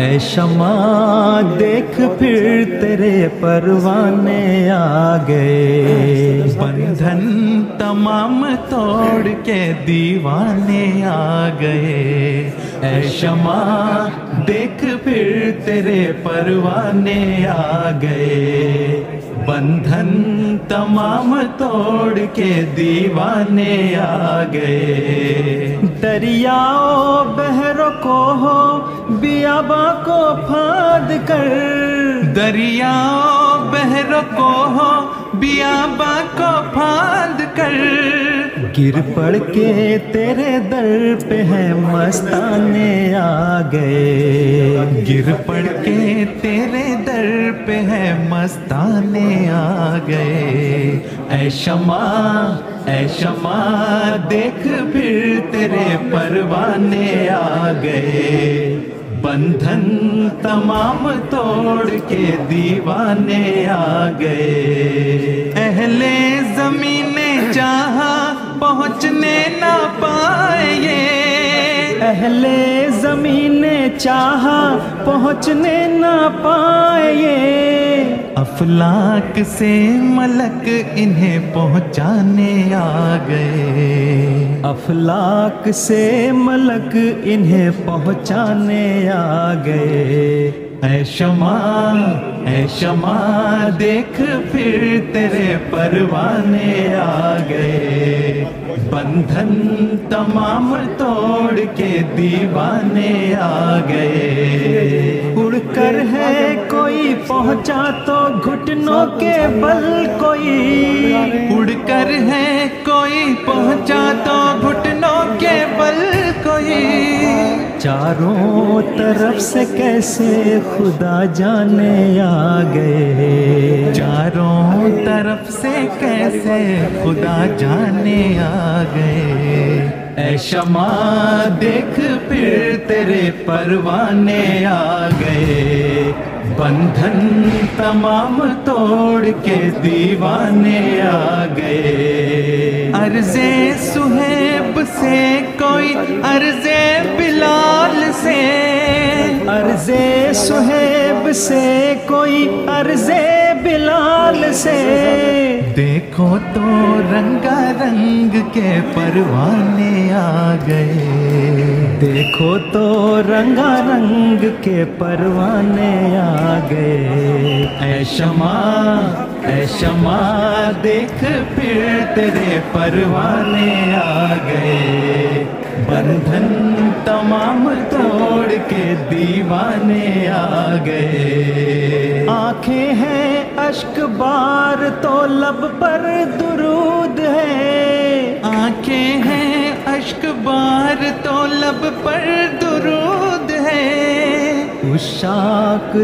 اے شمع دیکھ پھر تیرے پروانے آ گئے، بندھن تمام توڑ کے دیوانے آ گئے۔ اے شمع دیکھ پھر تیرے پروانے آ گئے، بندھن تمام توڑ کے دیوانے آ گئے۔ دریاؤ بحر کو ہو بیاباں کو پھاند کر، دریاؤ بحر کو ہو بیاباں کو پھاند کر، گر پڑ کے تیرے در پہ ہے مستانے آ گئے، گر پڑ کے تیرے در پہ ہے مستانے آ گئے۔ اے شمع اے شمع دیکھ پھر تیرے پروانے آ گئے، بندھن تمام توڑ کے دیوانے آ گئے۔ اہل زمین نے چاہا پہنچنے نہ پائے، اہل زمین نے چاہا پہنچنے نہ پائے، افلاک سے ملک انہیں پہنچانے آ گئے، افلاک سے ملک انہیں پہنچانے آ گئے۔ اے شمع اے شمع دیکھ پھر تیرے پروانے آ گئے، بندھن تمام توڑ کے دیوانے آ گئے۔ اڑ کر ہے کوئی پہنچا تو گھٹنوں کے بل کوئی، اڑ کر ہے کوئی پہنچا تو گھٹنوں کے بل کوئی، چاروں طرف سے کیسے خدا جانے آ گئے، چاروں طرف سے کیسے خدا جانے آ گئے۔ اے شمع دیکھ پھر تیرے پروانے آ گئے، بندھن تمام توڑ کے دیوانے آ گئے۔ عرض صہیب سے کوئی عرض بلال سے، عرض صہیب سے کوئی عرض بلال سے، دیکھو تو رنگا رنگ کے پروانے آ گئے، دیکھو تو رنگا رنگ کے پروانے آ گئے۔ اے شمع اے شمع دیکھ پھر تیرے پروانے آ گئے، بندھن تمام توڑ کے دیوانے آ گئے۔ آنکھیں ہیں اشک بار تو لب پر درود ہے، آنکھیں ہیں اشک بار تو لب پر درود ہے، عشاق